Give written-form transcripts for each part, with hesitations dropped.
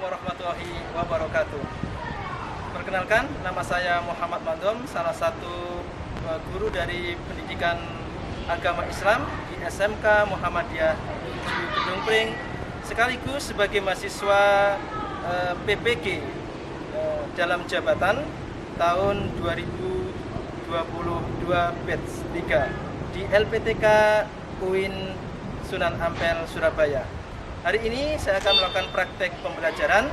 warahmatullahi wabarakatuh. Perkenalkan, nama saya Muhammad Mandom, salah satu guru dari pendidikan agama Islam di SMK Muhammadiyah Gedung Pring, sekaligus sebagai mahasiswa PPG dalam jabatan tahun 2022 batch 3 di LPTK UIN Sunan Ampel, Surabaya. Hari ini saya akan melakukan praktek pembelajaran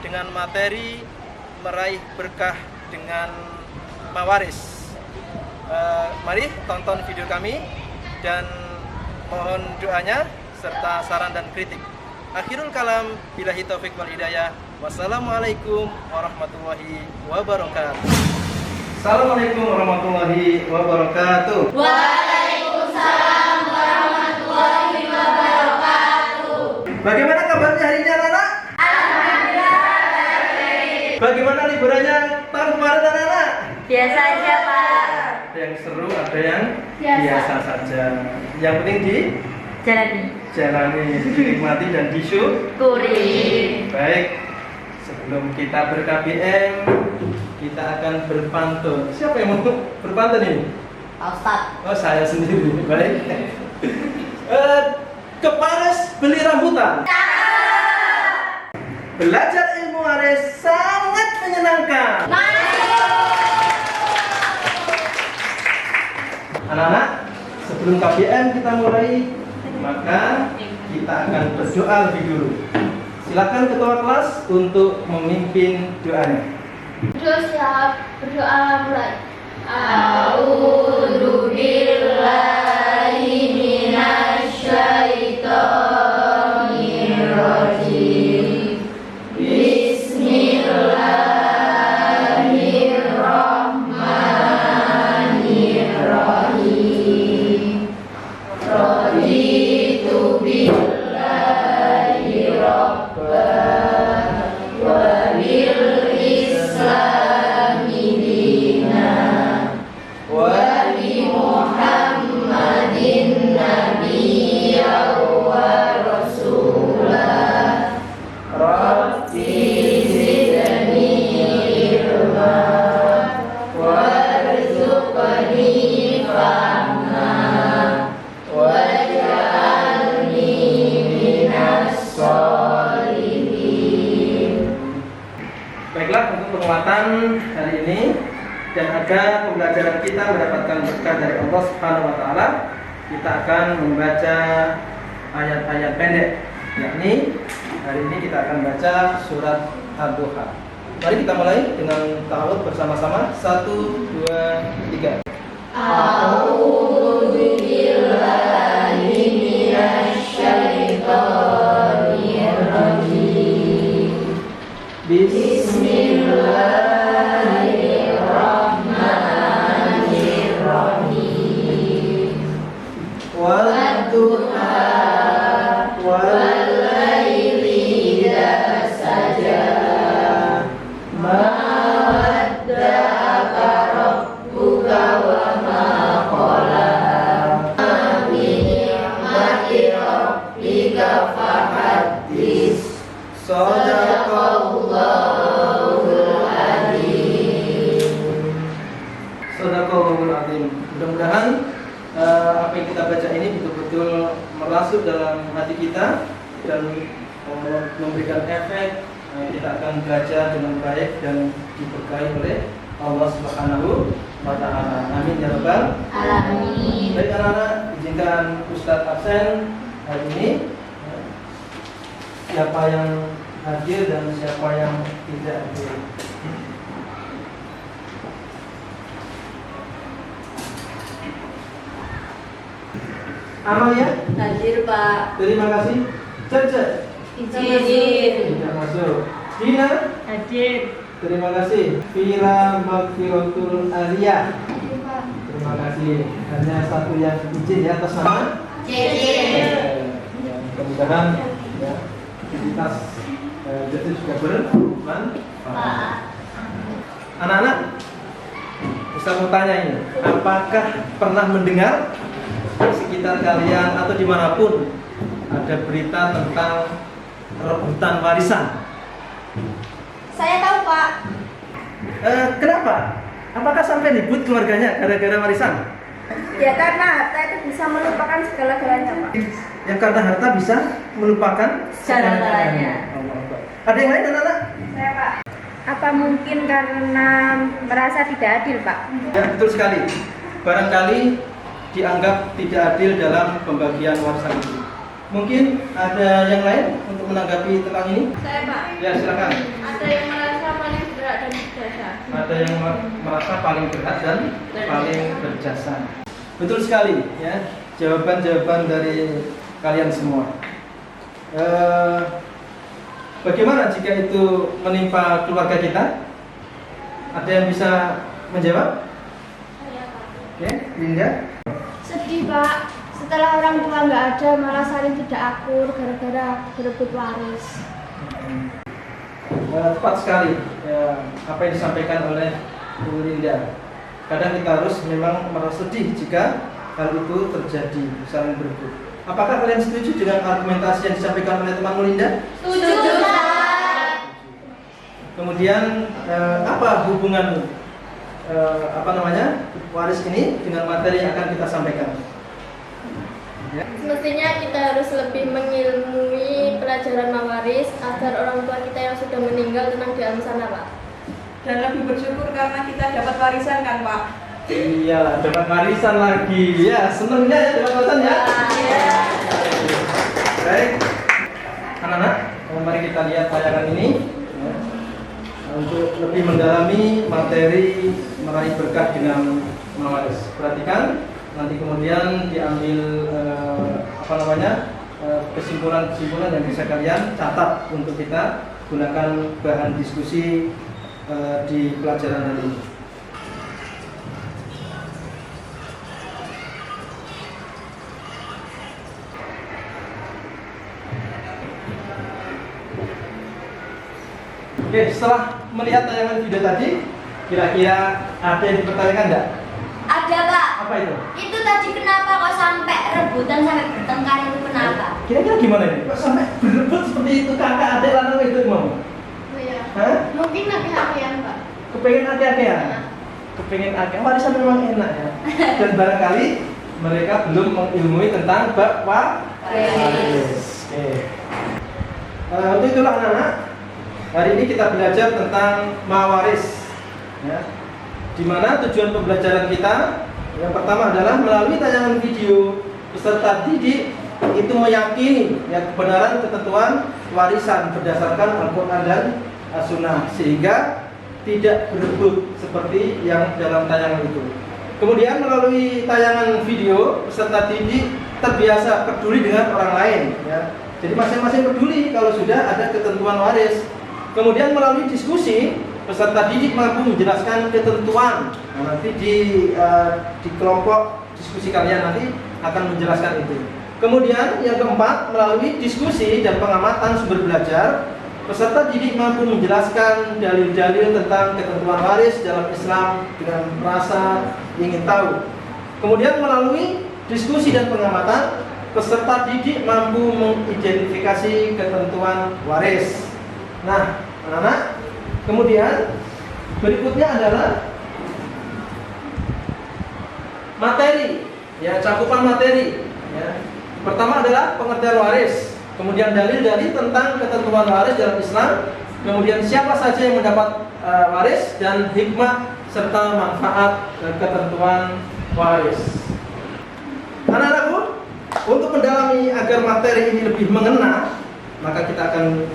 dengan materi meraih berkah dengan mawaris. Mari tonton video kami dan mohon doanya serta saran dan kritik. Akhirul kalam, billahi taufik wal hidayah. Wassalamualaikum warahmatullahi wabarakatuh. Assalamualaikum warahmatullahi wabarakatuh. Waalaikumsalam warahmatullahi wabarakatuh. Bagaimana kabarnya hari ini anak-anak? Alhamdulillah baik. Bagaimana liburannya tahun kemarin anak-anak? Biasa aja Pak. Ada yang seru, ada yang Biasa. biasa saja. Yang penting Jalani. dinikmati dan disyukuri. Baik, sebelum kita ber-KBM, kita akan berpantun. Siapa yang mau berpantun ini? Pak Ustadz. Oh, saya sendiri. Baik. Ke Paris beli rambutan. Belajar ilmu waris sangat menyenangkan. Anak-anak, sebelum KBM kita mulai, maka kita akan berdoa lebih dulu. Silakan ketua kelas untuk memimpin doanya. Berdoa mulai. A'udzu billahi minasy syaithanir rajim. Bismillahirrahmanirrahim. Raditu billahi rabban wa bil islami dinan wa bi Muhammadin nabiyyan wa rasulah. Rabbi zidni ilma warzuqni fahma waj'alni minas sholihin. Baiklah, untuk penguatan hari ini dan agar pembelajaran kita mendapatkan berkah dari Allah Subhanahu wa taala, kita akan membaca ayat-ayat pendek. Yakni hari ini kita akan baca surat Ad-Duha. Mari kita mulai dengan ta'awudz bersama-sama. 1 2 3. A'udzu billahi minasy syaithanir rajim. Bismillahirrahmanirrahim. Wadduha wal laili idza saja. Ma wadda'aka rabbuka wa ma qala. Min ni'mati rabbika fahaddits. Sadaqallahul adzim. Sadaqallahul adzim. Mudah-mudahan apa yang kita baca ini betul-betul merasuk dalam hati kita dan memberikan efek. Kita akan belajar dengan baik dan diberkahi oleh Allah Subhanahu wa taala. Amin ya rabbal Alamin. Baik anak-anak, izinkan Ustadz absen hari ini. Siapa yang hadir dan siapa yang tidak hadir. Amalia, Hadir Pak. terima kasih. Caca, Izin. tidak masuk. Dina, Hadir. terima kasih. Fira Makfiratul Aliyah, terima kasih. Hanya satu yang izin ya atas nama. Izin. Ya, mudah-mudahan ya, aktivitas jadi juga bermanfaat. Anak-anak, Ustaz mau tanya ini, apakah pernah mendengar di sekitar kalian atau dimanapun ada berita tentang rebutan warisan? Kenapa? Apakah sampai ribut keluarganya gara-gara warisan? Ya karena harta itu bisa melupakan segala-galanya, Pak. Yang karena harta bisa melupakan Segala-galanya. Allah Akbar. Ada yang lain anak-anak? Saya, Pak. Apa mungkin karena merasa tidak adil, Pak? Ya, betul sekali. Barangkali dianggap tidak adil dalam pembagian warisan itu. Mungkin ada yang lain untuk menanggapi tentang ini? Saya, Pak. Ya, silakan. Ada yang merasa paling berat dan berjasa. Ada yang merasa paling berat dan paling berjasa. Betul sekali, ya. Jawaban-jawaban dari kalian semua. Bagaimana jika itu menimpa keluarga kita? Ada yang bisa menjawab? Oke, Linda. Sedih, Pak. Setelah orang tua nggak ada, malah saling tidak akur gara-gara berebut waris. Tepat sekali ya, apa yang disampaikan oleh Bu Linda. Kadang kita harus memang merasa sedih jika hal itu terjadi, saling berebut. Apakah kalian setuju dengan argumentasi yang disampaikan oleh teman Linda? Setuju, Pak. Kemudian apa hubungan waris ini dengan materi yang akan kita sampaikan? Ya. Semestinya kita harus lebih mengilmui pelajaran mawaris agar orang tua kita yang sudah meninggal tenang di alam sana, Pak. Dan lebih bersyukur karena kita dapat warisan kan, Pak? Iya, dapat warisan lagi. Ya, senangnya ya dapat warisan ya. Baik, anak-anak, mari kita lihat tayangan ini ya, untuk lebih mendalami materi meraih berkah dengan mawaris. Perhatikan. Nanti kemudian diambil kesimpulan-kesimpulan yang bisa kalian catat untuk kita gunakan bahan diskusi di pelajaran hari ini. Oke, setelah melihat tayangan video tadi, kira-kira ada yang dipertanyakan enggak? Ada, Pak. Apa itu? Itu tadi kenapa kok sampai rebutan sampai bertengkar itu kenapa? Kira-kira gimana ini? Kok sampai berebut seperti itu kakak adik lanang itu mau? Oh iya. Hah? Mungkin hati-hatian, Pak. Kepengen akeh-akehan? Kepengen akeh. Warisan memang enak ya. Dan barangkali mereka belum mengilmui tentang bab waris. Oke. Untuk itulah anak-anak, hari ini kita belajar tentang mawaris. Ya. Di mana tujuan pembelajaran kita yang pertama adalah melalui tayangan video peserta didik itu meyakini ya kebenaran ketentuan warisan berdasarkan Al-Quran dan As-Sunnah sehingga tidak berebut seperti yang dalam tayangan itu. Kemudian melalui tayangan video peserta didik terbiasa peduli dengan orang lain ya. Jadi masing-masing peduli kalau sudah ada ketentuan waris. Kemudian melalui diskusi peserta didik mampu menjelaskan ketentuan. Nah, nanti di kelompok diskusi kalian nanti akan menjelaskan itu. Kemudian yang keempat, melalui diskusi dan pengamatan sumber belajar, peserta didik mampu menjelaskan dalil-dalil tentang ketentuan waris dalam Islam dengan merasa ingin tahu. Kemudian melalui diskusi dan pengamatan, peserta didik mampu mengidentifikasi ketentuan waris. Nah, anak-anak, kemudian berikutnya adalah materi, ya cakupan materi. Ya. Pertama adalah pengertian waris, kemudian dalil-dalil tentang ketentuan waris dalam Islam, kemudian siapa saja yang mendapat waris dan hikmah serta manfaat ketentuan waris. Anak-anakku, untuk mendalami agar materi ini lebih mengena, maka kita akan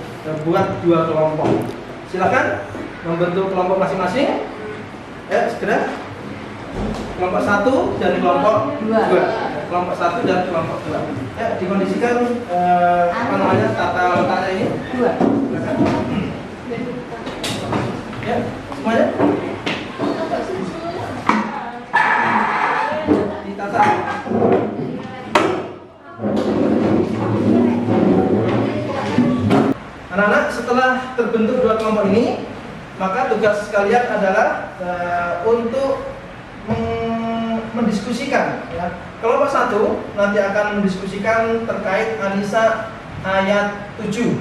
buat dua kelompok. Silakan membentuk kelompok masing-masing. Segera. Kelompok 1 dan kelompok 2. Kelompok 1 dan kelompok 2. Ya, dikondisikan tata letaknya ini. 2. Ya, semuanya. Ditata. Anak-anak, setelah terbentuk dua kelompok ini, maka tugas kalian adalah untuk mendiskusikan. Ya. Kelompok 1 nanti akan mendiskusikan terkait An-Nisa ayat 7.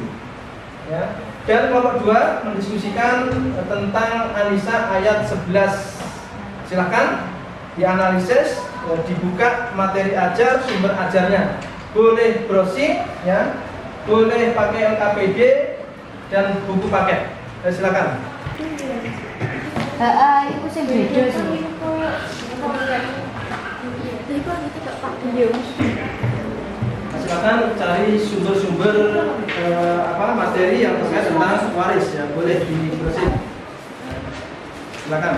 Ya. Dan kelompok 2 mendiskusikan tentang An-Nisa ayat 11. Silahkan dianalisis, dibuka materi ajar, sumber ajarnya. Boleh browsing, ya, boleh pakai LKPD dan buku paket. Silakan. Iku sing beda sih. Silakan cari sumber-sumber materi yang terkait tentang waris, ya, boleh di browsing. Silakan.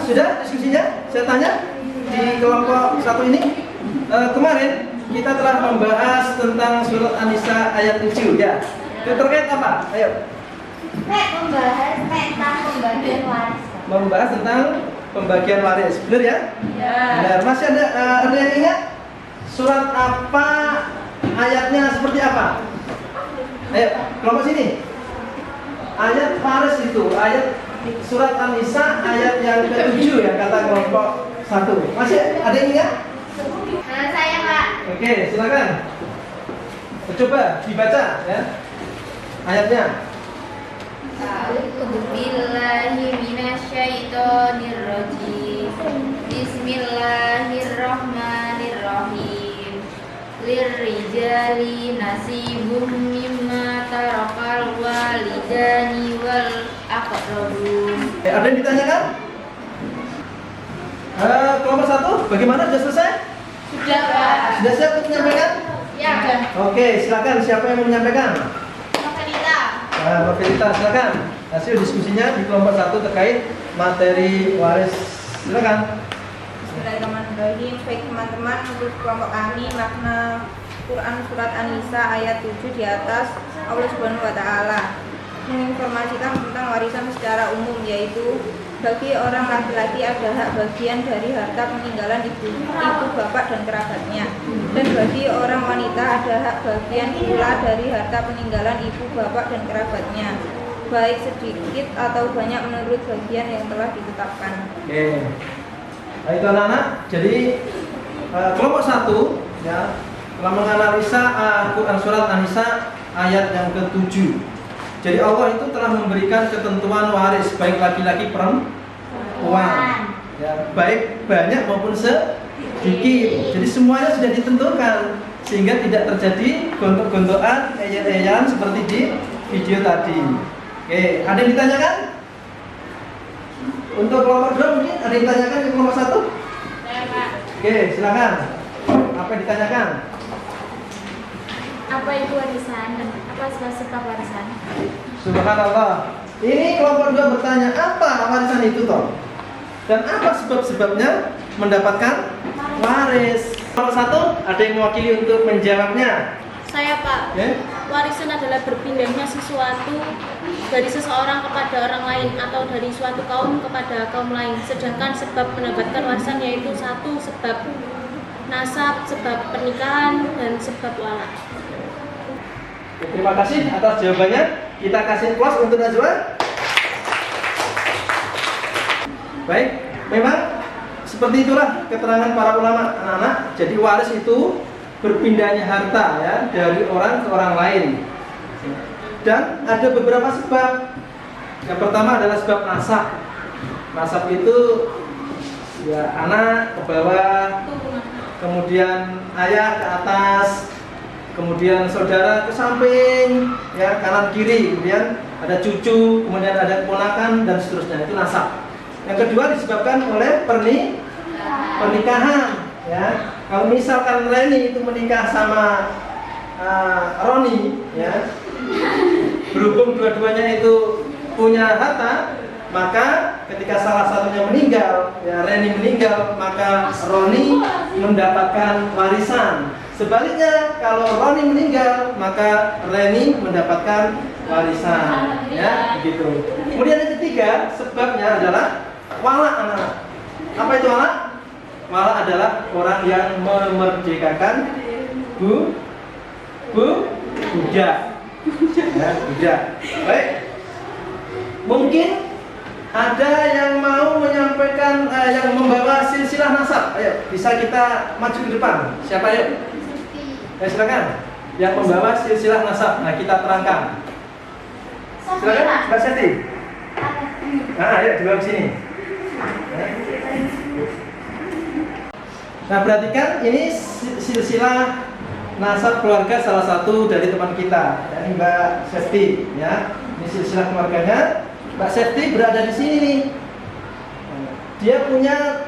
Sudah diskusinya? Saya tanya di kelompok 1 ini. Kemarin kita telah membahas tentang surat An-Nisa ayat 7, ya. Itu terkait apa? Ayo. Membahas tentang pembagian waris. Membahas tentang pembagian waris. Benar ya? Ya. Benar. Masih ada yang ingat? Surat apa? Ayatnya seperti apa? Ayo, kelompok sini. Ayat waris itu, ayat surat An-Nisa ayat yang ke-7 ya, kata kelompok 1. Masih ada yang ingat? Saya Pak. Oke, silakan. Coba dibaca ya. Ayatnya. A'udzubillahi minasyaitonirrajim. Bismillahirrahmanirrahim. Lirrijali nasibum mimma tarakal walidani wal aqrabun. Ada yang ditanyakan? Kelompok 1, bagaimana? Sudah selesai? Sudah, Pak. Sudah siap untuk menyampaikan? Ya. Oke, silakan. Siapa yang mau menyampaikan? Novelita. Mbak Felita, silakan. Hasil diskusinya di kelompok 1 terkait materi waris. Silakan. Bismillahirrahmanirrahim. Baik teman-teman, menurut kelompok kami makna Quran surat An-Nisa ayat 7 di atas Allah Subhanahu wa taala menginformasikan tentang warisan secara umum, yaitu bagi orang laki-laki ada hak bagian dari harta peninggalan ibu bapak dan kerabatnya, dan bagi orang wanita ada hak bagian pula dari harta peninggalan ibu bapak dan kerabatnya, baik sedikit atau banyak menurut bagian yang telah ditetapkan. Oke. Nah, itu anak-anak. Jadi kelompok 1 ya telah menganalisa Quran surat An-Nisa ayat yang ke-7. Jadi Allah itu telah memberikan ketentuan waris baik laki-laki perempuan, ya, baik banyak maupun sedikit. Jadi semuanya sudah ditentukan sehingga tidak terjadi gontok-gontokan, eyel-eyelan seperti di video tadi. Oke, ada yang ditanyakan? Untuk kelompok 2 mungkin ada yang ditanyakan ke kelompok 1? Saya Pak. Oke, silakan. Apa yang ditanyakan? Apa itu warisan dan apa sebab warisan? Subhanallah. Ini kelompok 2 bertanya, apa warisan itu toh? Dan apa sebab-sebabnya mendapatkan waris? Kelompok 1 ada yang mewakili untuk menjawabnya? Saya Pak. Ya? Warisan adalah berpindahnya sesuatu dari seseorang kepada orang lain atau dari suatu kaum kepada kaum lain. Sedangkan sebab mendapatkan warisan yaitu 1 sebab nasab, sebab pernikahan, dan sebab wala. Terima kasih atas jawabannya. Kita kasih plus untuk Najwa. Baik, memang seperti itulah keterangan para ulama anak-anak. Jadi waris itu berpindahnya harta ya dari orang ke orang lain. Dan ada beberapa sebab. Yang pertama adalah sebab nasab. Nasab itu ya anak ke bawah, kemudian ayah ke atas, kemudian saudara ke samping, ya kanan kiri, kemudian ada cucu, kemudian ada keponakan dan seterusnya. Itu nasab. Yang kedua disebabkan oleh pernikahan, ya. Kalau misalkan Reni itu menikah sama Roni, ya, berhubung dua-duanya itu punya harta, maka ketika salah satunya meninggal, ya Reni meninggal, maka Roni mendapatkan warisan. Sebaliknya, kalau Roni meninggal, maka Reni mendapatkan warisan, ya, begitu. Kemudian yang ketiga, sebabnya adalah wala anak. Apa itu wala? Wala adalah orang yang memerdekakan budak. Ya, budak. Baik. Mungkin Ada yang mau menyampaikan, yang membawa silsilah nasab? Ayo, bisa kita maju ke depan. Siapa yuk? Silakan. Yang membawa silsilah nasab. Nah, kita terangkan. Silakan, Mbak Seti. Ayo dua ke sini. Nah, perhatikan ini silsilah nasab keluarga salah satu dari teman kita, yakni Mbak Seti, ya. Ini silsilah keluarganya. Mbak Seti berada di sini nih. Dia punya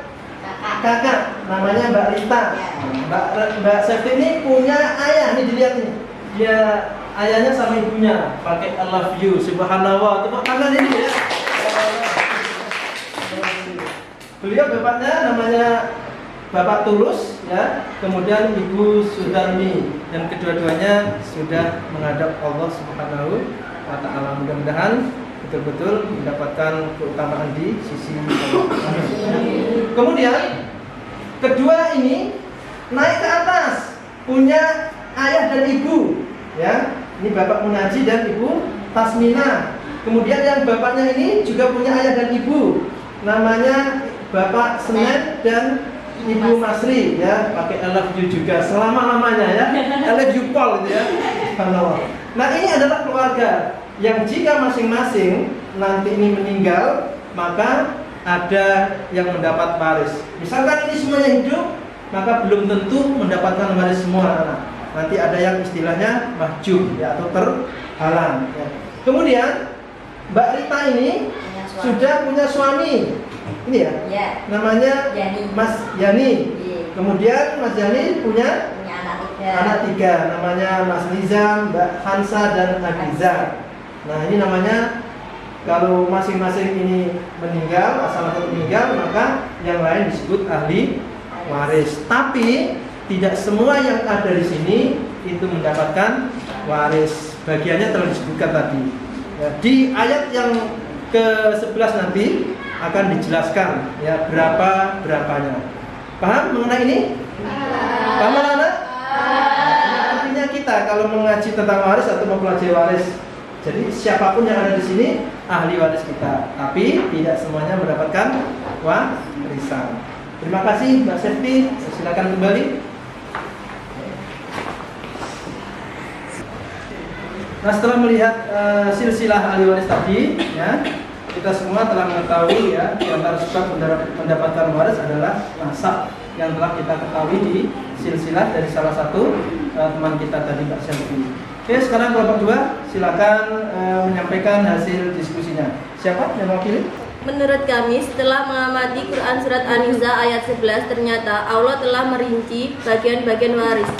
kakak, namanya Mbak Rita. Mbak Seti ini punya ayah, nih dilihat nih. Dia ayahnya sama ibunya, pakai I love you, subhanallah. Tepuk tangan ini ya. Beliau bapaknya namanya Bapak Tulus, ya. Kemudian Ibu Sudarmi, dan kedua-duanya sudah menghadap Allah Subhanahu wa Ta'ala. Mudah-mudahan betul-betul mendapatkan keutamaan di sisi Allah. Kemudian kedua ini naik ke atas, punya ayah dan ibu, ya. Ini Bapak Munaji dan Ibu Tasmina. Kemudian yang bapaknya ini juga punya ayah dan ibu, namanya Bapak Senen dan Ibu Masri, ya. Pakai I love you juga selama-lamanya, ya. I love you Paul gitu, ya. Nah, ini adalah keluarga yang jika masing-masing nanti ini meninggal, maka ada yang mendapat waris. Misalkan ini semuanya hidup, maka belum tentu mendapatkan waris semua anak. Nanti ada yang istilahnya mahjub, ya, atau terhalang, ya. Kemudian Mbak Rita ini sudah punya suami, ini ya, namanya Mas Yani. Kemudian Mas Yani punya anak tiga, namanya Mas Nizam, Mbak Hansa, dan Agiza. Nah, ini namanya, kalau masing-masing ini meninggal, asal satu meninggal, maka yang lain disebut ahli waris. Tapi tidak semua yang ada di sini itu mendapatkan waris. Bagiannya telah disebutkan tadi. Ya, di ayat yang ke-11 nanti akan dijelaskan, ya, berapanya. Paham mengenai ini? Paham anak-anak? Ini artinya kita kalau mengaji tentang waris atau mempelajari waris, jadi siapapun yang ada di sini ahli waris kita, tapi tidak semuanya mendapatkan warisan. Terima kasih Mbak Sefti, silakan kembali. Nah, setelah melihat silsilah ahli waris tadi, ya, kita semua telah mengetahui, ya, di antara sebab mendapatkan waris adalah nasab yang telah kita ketahui di silsilah dari salah satu teman kita tadi, Mbak Sefti. Oke, sekarang kelompok 2, silakan menyampaikan hasil diskusinya. Siapa yang mewakili? Menurut kami, setelah mengamati Quran Surat An-Nisa ayat 11, ternyata Allah telah merinci bagian-bagian waris.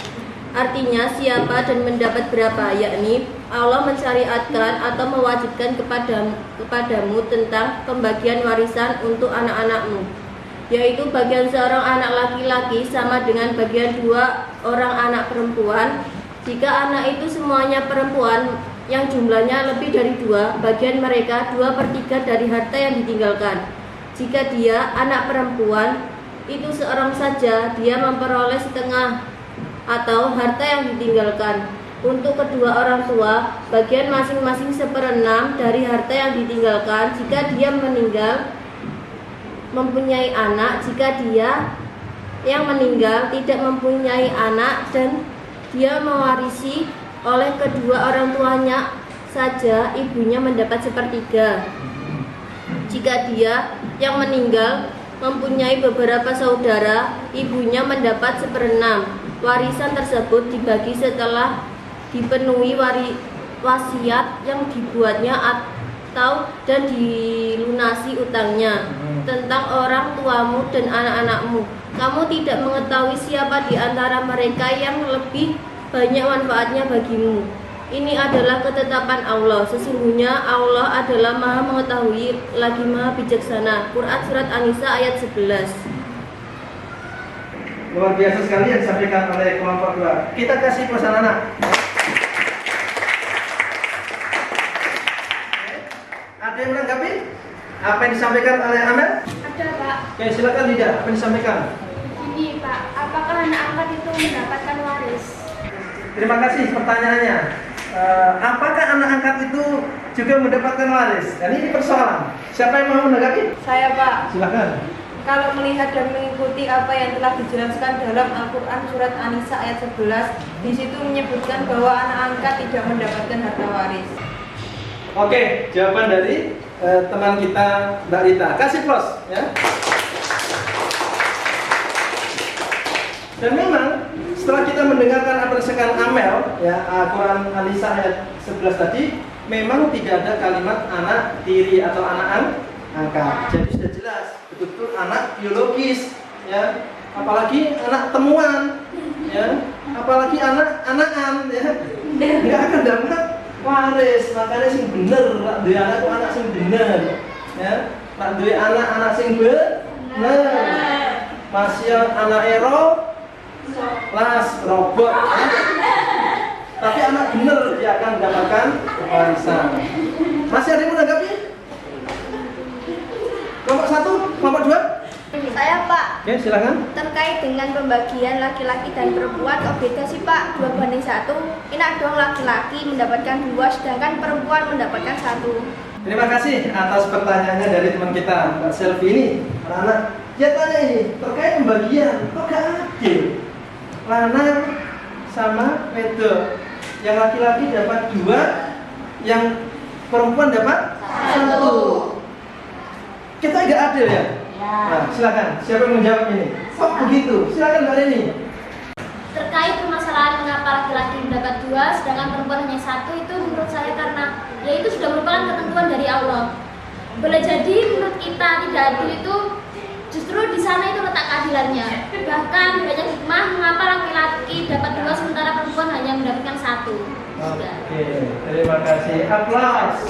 Artinya siapa dan mendapat berapa, yakni Allah mensyariatkan atau mewajibkan kepadamu tentang pembagian warisan untuk anak-anakmu, yaitu bagian seorang anak laki-laki sama dengan bagian 2 orang anak perempuan. Jika anak itu semuanya perempuan yang jumlahnya lebih dari 2, bagian mereka 2/3 dari harta yang ditinggalkan. Jika dia anak perempuan itu seorang saja, dia memperoleh setengah atau harta yang ditinggalkan. Untuk kedua orang tua, bagian masing-masing 1/6 dari harta yang ditinggalkan jika dia meninggal mempunyai anak. Jika dia yang meninggal tidak mempunyai anak dan dia mewarisi oleh kedua orang tuanya saja, ibunya mendapat 1/3. Jika dia yang meninggal mempunyai beberapa saudara, ibunya mendapat 1/6. Warisan tersebut dibagi setelah dipenuhi wasiat yang dibuatnya atau dan dilunasi utangnya. Tentang orang tuamu dan anak-anakmu, kamu tidak mengetahui siapa di antara mereka yang lebih banyak manfaatnya bagimu. Ini adalah ketetapan Allah. Sesungguhnya Allah adalah Maha mengetahui lagi Maha bijaksana. Quran Surat An-Nisa ayat 11. Luar biasa sekali yang disampaikan oleh kelompok 2. Kita kasih pesan anak. Ada yang menanggapi apa yang disampaikan oleh Amel? Ada, Pak. Oke, silakan Lida, apa yang disampaikan? Ini, Pak, apakah anak angkat itu mendapatkan waris? Terima kasih pertanyaannya. apakah anak angkat itu juga mendapatkan waris? Dan ini persoalan. Siapa yang mau menanggapi? Saya Pak, Silakan. kalau melihat dan mengikuti apa yang telah dijelaskan dalam Al-Quran surat An-Nisa ayat 11, di situ menyebutkan bahwa anak angkat tidak mendapatkan harta waris. Oke, jawaban dari teman kita Mbak Rita. Kasih plus ya. Dan memang setelah kita mendengarkan apa yang disampaikan Amel ya, Al-Quran An-Nisa ayat 11 tadi, memang tidak ada kalimat anak tiri atau anak angkat. Jadi sudah jelas betul-betul anak biologis ya, apalagi anak temuan ya, apalagi anak-anakan ya, nggak akan dapat waris. Makanya sing bener nak duwe anak kok anak sing bener ya, nak duwe anak sing bener, masih anak ero las robot ya. Tapi anak bener dia akan mendapatkan warisan. Masih ada yang menanggapi? Kelompok 1, kelompok 2? Saya Pak, Oke, silakan. terkait dengan pembagian laki-laki dan perempuan, kok beda sih Pak? 2:1, enak dong laki-laki mendapatkan 2 sedangkan perempuan mendapatkan 1. Terima kasih atas pertanyaannya dari teman kita Mbak Selvi ini. Anak-anak, dia tanya ini terkait pembagian, kok gak adil? Lanang sama wedok, yang laki-laki dapat 2, yang perempuan dapat 1. Kita gak adil ya? Nah, silakan. Siapa yang menjawab ini? Kok begitu? Silakan Mbak Reni. Terkait permasalahan mengapa laki-laki mendapat 2 sedangkan perempuan hanya 1, itu menurut saya karena ya itu sudah merupakan ketentuan dari Allah. Boleh jadi menurut kita tidak adil itu justru di sana itu letak keadilannya. Bahkan banyak hikmah mengapa laki-laki dapat 2 sementara perempuan hanya mendapatkan 1. Oke, terima kasih. Aplaus.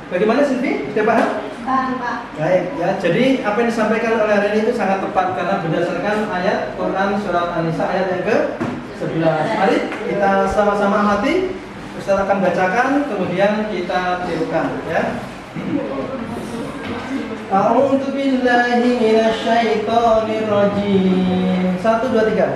Bagaimana Silvi? Sudah paham? Paham Pak. Baik ya, jadi apa yang disampaikan oleh Reni itu sangat tepat karena berdasarkan ayat Quran surat An-Nisa ayat yang ke-11. Mari kita sama-sama amati. Ustaz akan bacakan, kemudian kita tirukan ya. A'udzu billahi minasyaitonir rajim. 1 2 3.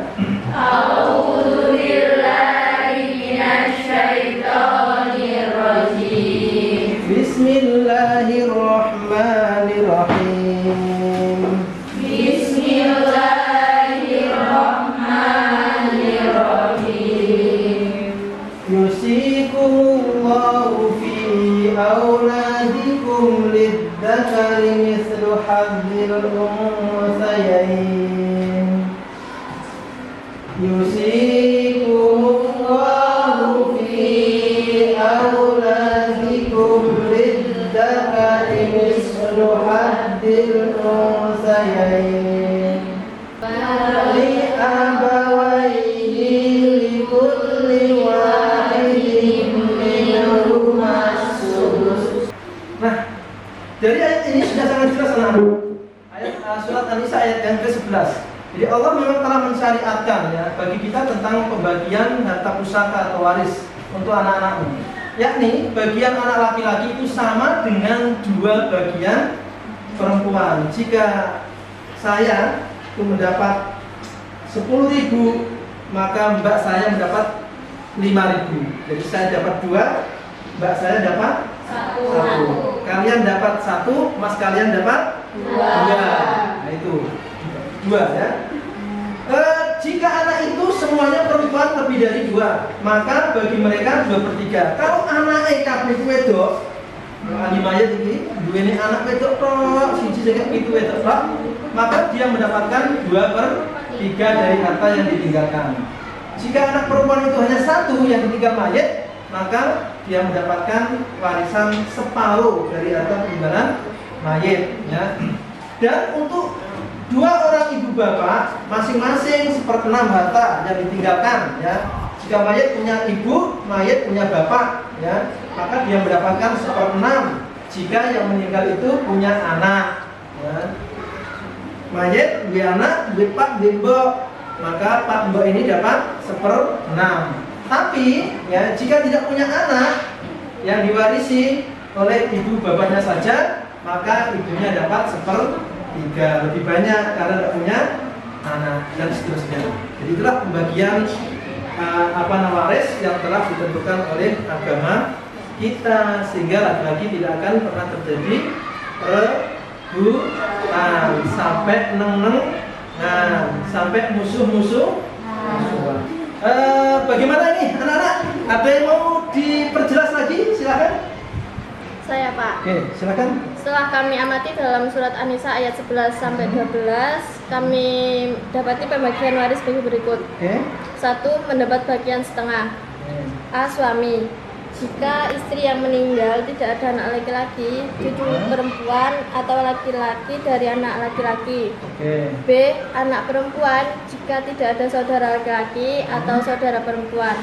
A'udzu billahi minasyaitonir rajim. Bismillahirrahmanirrahim. Bismillahirrahmanirrahim. Yusikumullahu fi auladikum lidzakari mithlu hadzil unthayain. Yusikumullahu fi auladikum lidzakari mithlu hadzil unthayain. Li abawaihi likulli wahidin minhuma sudus. Nah, dari ayat ini sudah sangat jelas anak-anak. Ayat surat An-Nisa ayat yang ke-11. Jadi Allah memang telah mensyariatkan ya bagi kita tentang pembagian harta pusaka atau waris untuk anak-anakmu. Yakni bagian anak laki-laki itu sama dengan 2 bagian perempuan. Jika saya itu mendapat 10.000, maka mbak saya mendapat 5.000. Jadi saya dapat 2, mbak saya dapat 1. Kalian dapat 1, mas kalian dapat 2. Nah itu 2 ya. Jika anak itu semuanya perempuan lebih dari 2, maka bagi mereka 2/3. Kalau anak kabeh itu wedok, animaya ini, 2 ini anak wedok tok, siji sing itu wedok tok, maka dia mendapatkan 2/3 dari harta yang ditinggalkan. Jika anak perempuan itu hanya 1 yang ditinggal mayit, maka dia mendapatkan warisan separuh dari harta peninggalan mayit ya. Dan untuk 2 orang ibu bapak masing-masing 1/6 harta yang ditinggalkan ya. Jika mayit punya ibu, mayit punya bapak ya, maka dia mendapatkan 1/6 jika yang meninggal itu punya anak ya. Mayit punya anak, duwe pak mbok, maka pak mbok ini dapat 1/6. Tapi ya jika tidak punya anak yang diwarisi oleh ibu bapaknya saja, maka ibunya dapat 1/3, lebih banyak karena tidak punya anak dan seterusnya. Jadi itulah pembagian waris yang telah ditentukan oleh agama kita, sehingga laki-laki tidak akan pernah terjadi rebutan sampai sampai musuh-musuhan. Bagaimana ini anak-anak? Ada yang mau diperjelas lagi? Silakan. Saya Pak. Oke, silakan. Setelah kami amati dalam surat An-Nisa ayat 11 sampai 12, kami dapati pembagian waris bagi berikut. Oke. 1. Mendapat bagian setengah. A. Suami. Jika istri yang meninggal tidak ada anak laki-laki, cucu perempuan atau laki-laki dari anak laki-laki. Oke. B. Anak perempuan jika tidak ada saudara laki-laki atau saudara perempuan.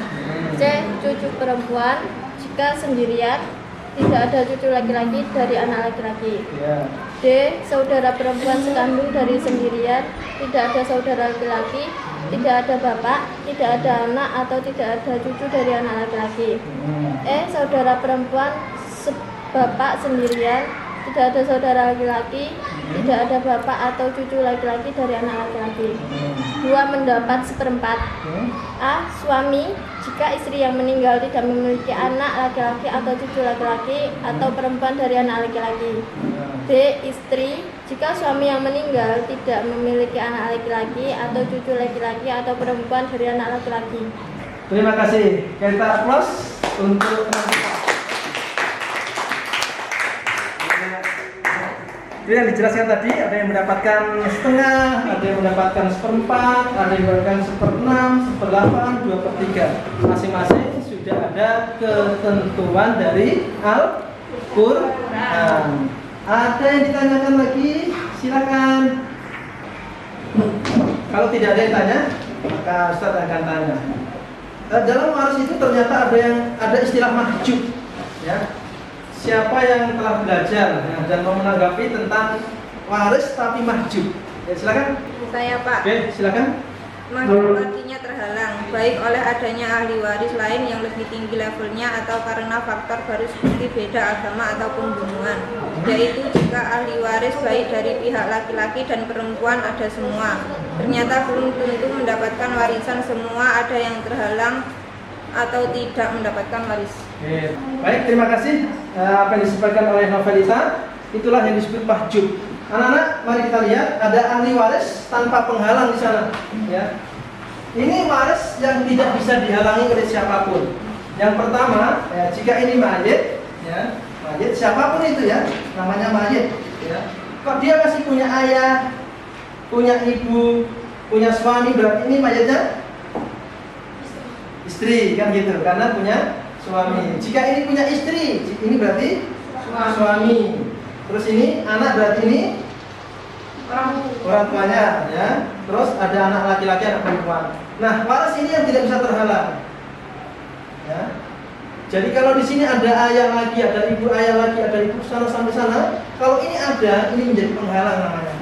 C. Cucu perempuan jika sendirian, tidak ada cucu laki-laki dari anak laki-laki. Ya. D. Saudara perempuan sekandung dari sendirian, tidak ada saudara laki-laki, tidak ada bapak, tidak ada anak atau tidak ada cucu dari anak laki-laki. E. Saudara perempuan bapak sendirian, tidak ada saudara laki-laki, tidak ada bapak atau cucu laki-laki dari anak laki-laki. 2. Mendapat seperempat. A. Suami jika istri yang meninggal tidak memiliki anak laki-laki atau cucu laki-laki atau perempuan dari anak laki-laki. B. Istri jika suami yang meninggal tidak memiliki anak laki-laki atau cucu laki-laki atau perempuan dari anak laki-laki. Terima kasih. Kita aplaus untuk itu yang dijelaskan tadi. Ada yang mendapatkan setengah, ada yang mendapatkan seperempat, ada yang mendapatkan seperenam, seperdelapan, 2/3. Masing-masing sudah ada ketentuan dari Al-Quran. Ada yang ditanyakan lagi? Silakan. Kalau tidak ada yang tanya, maka Ustaz akan tanya. Dalam waris itu ternyata ada istilah mahjub, ya. Siapa yang telah belajar dan mau menanggapi tentang waris tapi mahjub? Ya, silakan. Saya Pak. Oke, silakan. Mahjub artinya terhalang, baik oleh adanya ahli waris lain yang lebih tinggi levelnya atau karena faktor baru seperti beda agama atau pembunuhan. Yaitu jika ahli waris baik dari pihak laki-laki dan perempuan ada semua, ternyata belum tentu mendapatkan warisan semua, ada yang terhalang atau tidak mendapatkan waris. Oke. Baik, terima kasih. Apa yang disampaikan oleh Novelita, itulah yang disebut mahjub. Anak-anak, mari kita lihat ada ahli waris tanpa penghalang di sana. Ya. Ini waris yang tidak bisa dihalangi oleh siapapun. Yang pertama, ya, jika ini mayit, ya, mayit siapapun itu ya, namanya mayit. Ya. Kok dia masih punya ayah, punya ibu, punya suami, berarti ini mayitnya istri, kan gitu, karena punya suami. Jika ini punya istri, ini berarti suami. Terus ini anak, berarti ini orang tuanya, ya. Terus ada anak laki-laki, anak perempuan. Nah, waris ini yang tidak bisa terhalang. Ya. Jadi kalau di sini ada ayah lagi, ada ibu ayah lagi, ada ibu sana sampai sana. Kalau ini ada, ini menjadi penghalang namanya.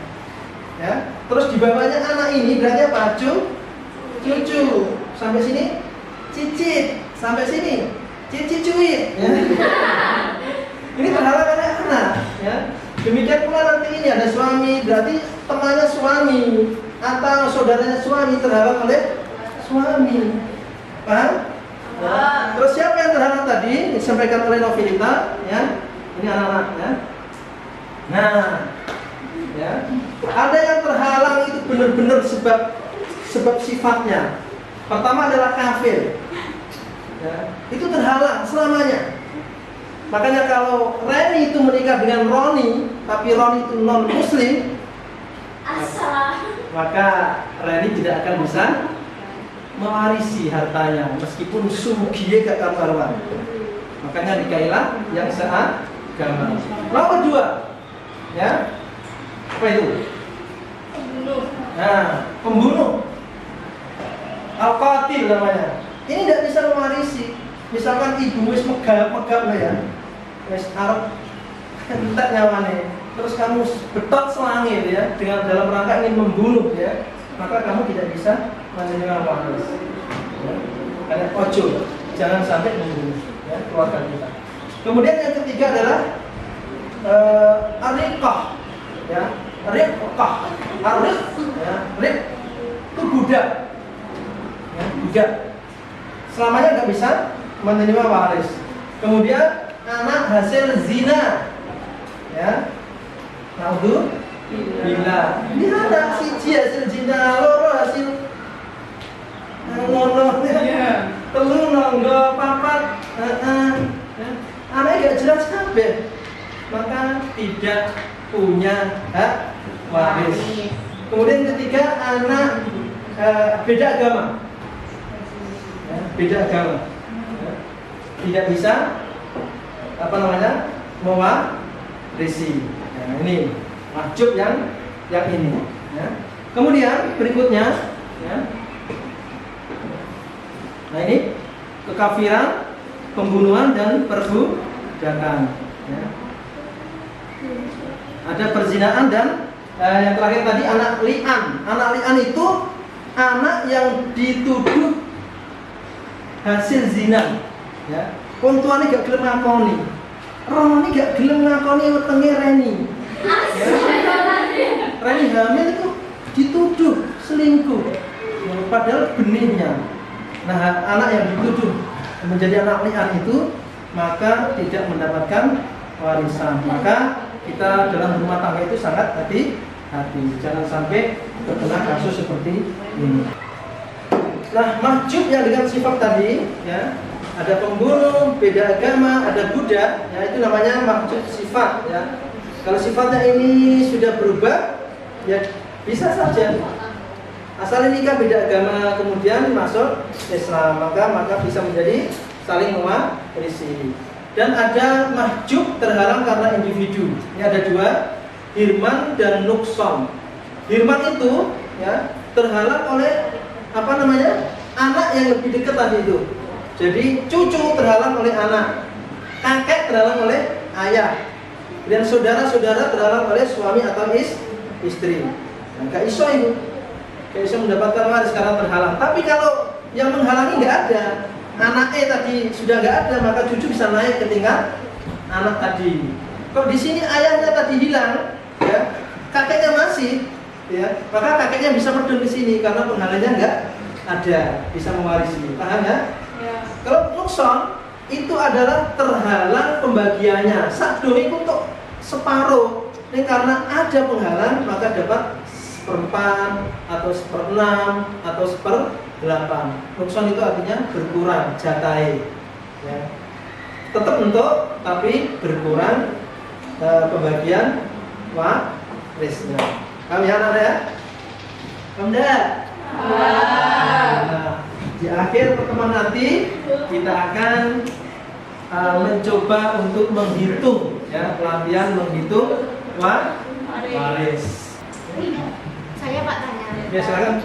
Ya. Terus di bawahnya anak ini berarti apa? Cucu. Sampai sini cicit. Sampai sini cici-cuit. Ya. Ini terhalang oleh anak. Ya. Demikian pula nanti ini ada suami, berarti temannya suami atau saudaranya suami terhalang oleh suami. Paham? Ya. Terus siapa yang terhalang tadi? Disampaikan oleh Novelita, ya. Ini anak-anak, ya. Nah, ya. Ada yang terhalang itu benar-benar sebab sifatnya. Pertama adalah kafir. Ya. Itu terhalang selamanya. Makanya kalau Reni itu menikah dengan Roni, tapi Roni itu non muslim, maka Reni tidak akan bisa mewarisi hartanya meskipun sugiye gak karuan. Makanya nikailah yang seagama. Nomor 2, ya, apa itu? Nah, pembunuh, al-qatil namanya. Ini tidak bisa mewarisi. Misalkan ibu wis megap lah ya, wis arep entek nyawane, terus kamu betot selangit ya, dengan dalam rangka ingin membunuh ya, maka kamu tidak bisa menerima waris. Ya. Karena ojo, jangan sampai membunuh ya, keluarga kita. Kemudian yang ketiga adalah ariqah, ya, ariqah, ariq, ya, riq budak. Ya, budak. Selamanya nggak bisa menerima waris. Kemudian anak hasil zina. Ya. Naudzubillah. Ini anak siji hasil zina, loro hasil ngono ya. Telu nonggo papat. Anaknya gak jelas kabeh. Maka tidak punya hak waris. Kemudian ketiga, anak beda agama. Ya, beda agama. Ya. Tidak bisa mewarisi. Nah, ini mahjub yang ini. Ya. Kemudian berikutnya, ya. Nah ini kekafiran, pembunuhan dan perbudakan. Ya. Ada perzinaan dan yang terakhir tadi anak li'an. Anak li'an itu anak yang dituduh hasil zina. Ya. Wong tuane gak gelem ngakoni. Roni gak gelem ngakoni wetenge Reni. Ya. Reni hamil itu dituduh selingkuh. Ya, padahal benihnya. Nah, anak yang dituduh menjadi anak li'an itu maka tidak mendapatkan warisan. Maka kita dalam rumah tangga itu sangat hati-hati, jangan sampai terkena kasus seperti ini. Nah, mahjub yang dengan sifat tadi, ya, ada pembunuh, beda agama, ada budak, ya itu namanya mahjub sifat, ya. Kalau sifatnya ini sudah berubah, ya bisa saja. Asal nikah beda agama kemudian masuk Islam, maka bisa menjadi saling mewarisi. Dan ada mahjub terhalang karena individu. Ini ada dua, hirman dan nukson. Hirman itu ya terhalang oleh anak yang lebih dekat tadi itu. Jadi cucu terhalang oleh anak, kakek terhalang oleh ayah, dan saudara-saudara terhalang oleh suami atau istri. Nah, gak iso itu. Gak iso mendapatkan waris karena terhalang. Tapi kalau yang menghalangi nggak ada, anak tadi sudah nggak ada, maka cucu bisa naik ke tingkat anak tadi. Kalau di sini ayahnya tadi hilang, ya, kakeknya masih, ya, maka kakeknya bisa medun di sini karena penghalangnya nggak ada, bisa mewarisi. Paham ya? Ya. Kalau nukson itu adalah terhalang pembagiannya. Sakdoni untuk separuh. Ini karena ada penghalang maka dapat 1/4 atau 1/6 atau 1/8. Nukson itu artinya berkurang jatahe. Ya. Tetap untuk tapi berkurang pembagian warisnya. Paham ya anak ya? Paham enggak? Nah, di akhir pertemuan nanti kita akan mencoba untuk menghitung, ya, pelatihan menghitung waris. Saya Pak tanya. Ya silakan.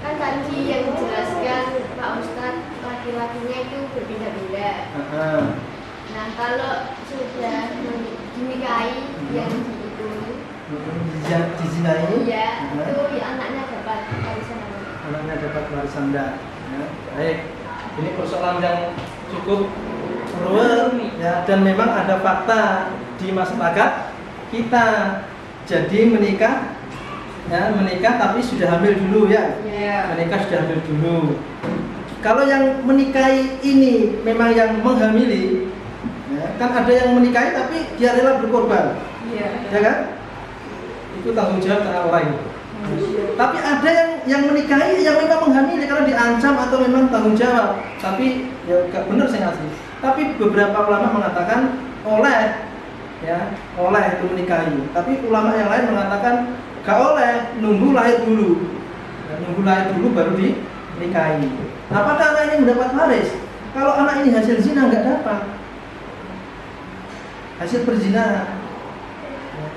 Kan tadi yang dijelaskan Pak Ustadz laki-lakinya itu berbeda-beda. Nah kalau sudah dinikahi yang itu dizinai, ya, itu ya anaknya dapat warisan apa? Anaknya dapat warisan enggak? Ya, baik. Ini persoalan yang cukup rumit, ya, dan memang ada fakta di masyarakat kita. Jadi menikah tapi sudah hamil dulu ya. Menikah sudah hamil dulu. Kalau yang menikahi ini memang yang menghamili, ya, kan ada yang menikahi tapi dia rela berkorban, ya kan? Itu tanggung jawab orang lain. Tapi ada yang menikahi yang memang menghamili karena diancam atau memang tanggung jawab. Tapi ya gak benar saya ngasih. Tapi beberapa ulama mengatakan oleh itu menikahi. Tapi ulama yang lain mengatakan gak oleh, nunggu lahir dulu. Ya, nunggu lahir dulu baru dinikahi. Apakah anak ini mendapat waris? Kalau anak ini hasil zina nggak dapat. Hasil perzinahan.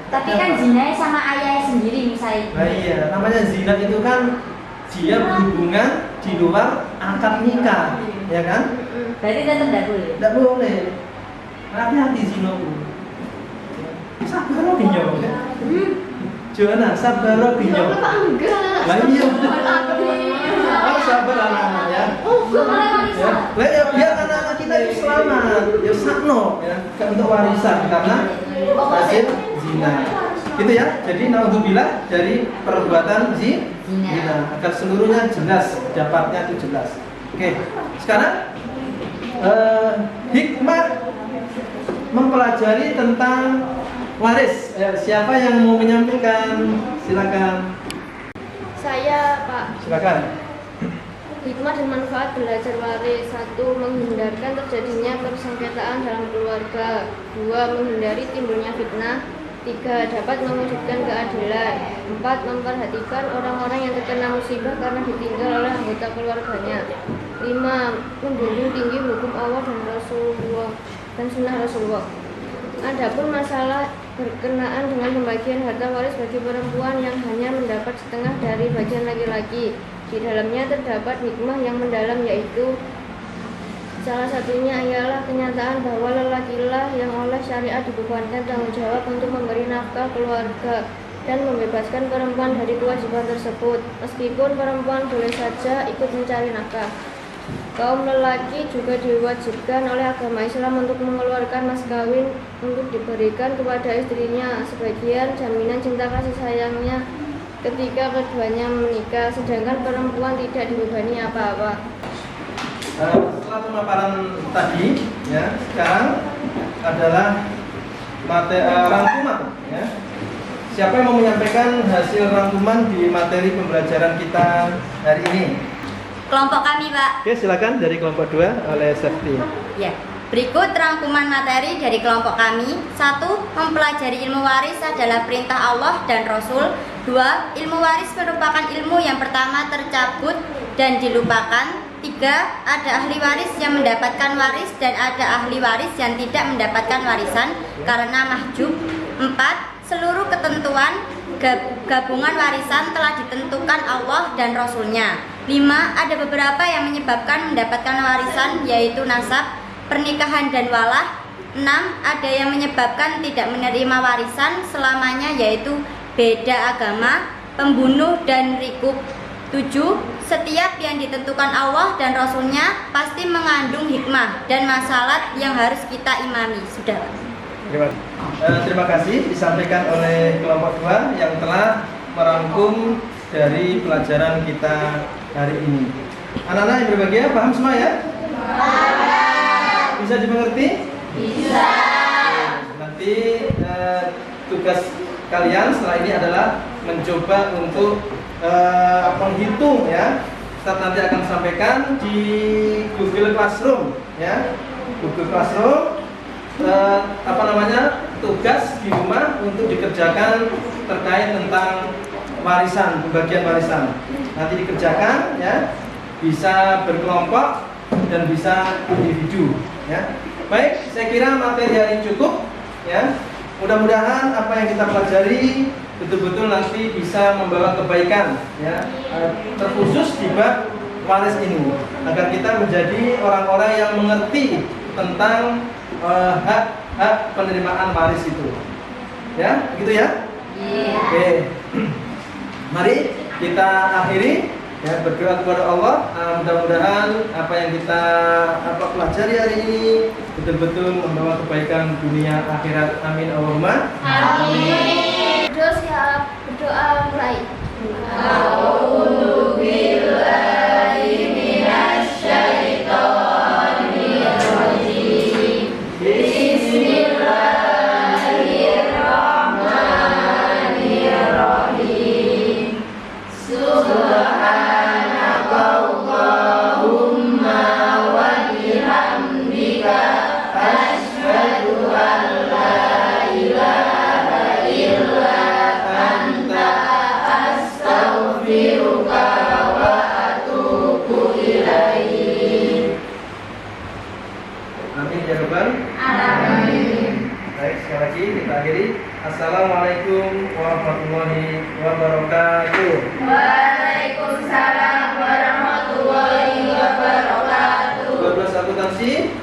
Tapi kan zina sama ayah sendiri misalnya. Nah iya, namanya zina itu kan dia berhubungan di luar akad nikah, ya kan? Berarti tetap tidak boleh. Tidak boleh. Hati-hati zina bu. Sabar lo binyo. Joana, sabar lo binyo. Lah iya. Oh sabar anak-anak ya. Ya, biar anak-anak kita itu selamat. Ya sakno ya, untuk warisan karena hasil zina. Gitu ya. Jadi naudzubillah dari perbuatan zina. Zina, agar seluruhnya jelas, dapatnya itu jelas. Oke, sekarang hikmah mempelajari tentang waris. Siapa yang mau menyampaikan? Silakan. Saya, Pak. Silakan. Hikmah dan manfaat belajar waris. 1. Menghindarkan terjadinya persengketaan dalam keluarga. 2. Menghindari timbulnya fitnah. 3. Dapat mewujudkan keadilan. 4. Memperhatikan orang-orang yang terkena musibah karena ditinggal oleh anggota keluarganya. 5. Menjunjung tinggi hukum Allah dan Rasulullah dan sunnah Rasulullah. Adapun masalah berkenaan dengan pembagian harta waris bagi perempuan yang hanya mendapat setengah dari bagian laki-laki, di dalamnya terdapat hikmah yang mendalam, yaitu salah satunya ialah kenyataan bahwa lelakilah yang oleh syariat dibebankan tanggung jawab untuk memberi nafkah keluarga dan membebaskan perempuan dari kewajiban tersebut, meskipun perempuan boleh saja ikut mencari nafkah. Kaum lelaki juga diwajibkan oleh agama Islam untuk mengeluarkan mas kawin untuk diberikan kepada istrinya sebagian jaminan cinta kasih sayangnya ketika keduanya menikah, sedangkan perempuan tidak dibebani apa-apa. Setelah pemaparan tadi, ya, sekarang adalah rangkuman. Ya. Siapa yang mau menyampaikan hasil rangkuman di materi pembelajaran kita hari ini? Kelompok kami, Pak. Oke, silakan dari kelompok 2 oleh Safety. Ya. Berikut rangkuman materi dari kelompok kami. 1. Mempelajari ilmu waris adalah perintah Allah dan Rasul. 2. Ilmu waris merupakan ilmu yang pertama tercabut dan dilupakan. 3. Ada ahli waris yang mendapatkan waris dan ada ahli waris yang tidak mendapatkan warisan karena mahjub. 4. Seluruh ketentuan gabungan warisan telah ditentukan Allah dan Rasulnya. 5. Ada beberapa yang menyebabkan mendapatkan warisan, yaitu nasab, pernikahan dan walah. 6. Ada yang menyebabkan tidak menerima warisan selamanya, yaitu beda agama, pembunuh dan rikub. 7. Setiap yang ditentukan Allah dan Rasulnya pasti mengandung hikmah dan masalah yang harus kita imami. Sudah. Terima kasih disampaikan oleh kelompok 2 yang telah merangkum dari pelajaran kita hari ini. Anak-anak yang berbahagia, paham semua ya? Bisa dimengerti? Bisa. Nanti tugas kalian setelah ini adalah mencoba untuk menghitung, ya. Ustaz nanti akan sampaikan di Google Classroom, ya. Google Classroom tugas di rumah untuk dikerjakan terkait tentang warisan, pembagian warisan. Nanti dikerjakan, ya. Bisa berkelompok dan bisa individu, ya. Baik, saya kira materi hari ini cukup, ya. Mudah-mudahan apa yang kita pelajari betul-betul nanti bisa membawa kebaikan, ya, terkhusus di bab waris ini, agar kita menjadi orang-orang yang mengerti tentang hak penerimaan waris itu, ya, begitu ya? Iya. Oke, mari kita akhiri, ya, berdoa kepada Allah. Mudah-mudahan apa yang kita pelajari hari ini betul-betul membawa kebaikan dunia akhirat. Amin Allahumma. Amin. Berdoa mulai. A'udzu billahi minasy syaithanir rajim. Bismillahirrahmanirrahim. Subhanakallahumma wa bihamdika asyhadu an la ilaha illa anta astaghfiruka wa atubu ilaik. Amin ya rabbal Amin. Baik, sekali lagi kita akhiri. Assalamualaikum warahmatullahi wabarakatuh. Waalaikumsalam warahmatullahi wabarakatuh. 12 akuntansi.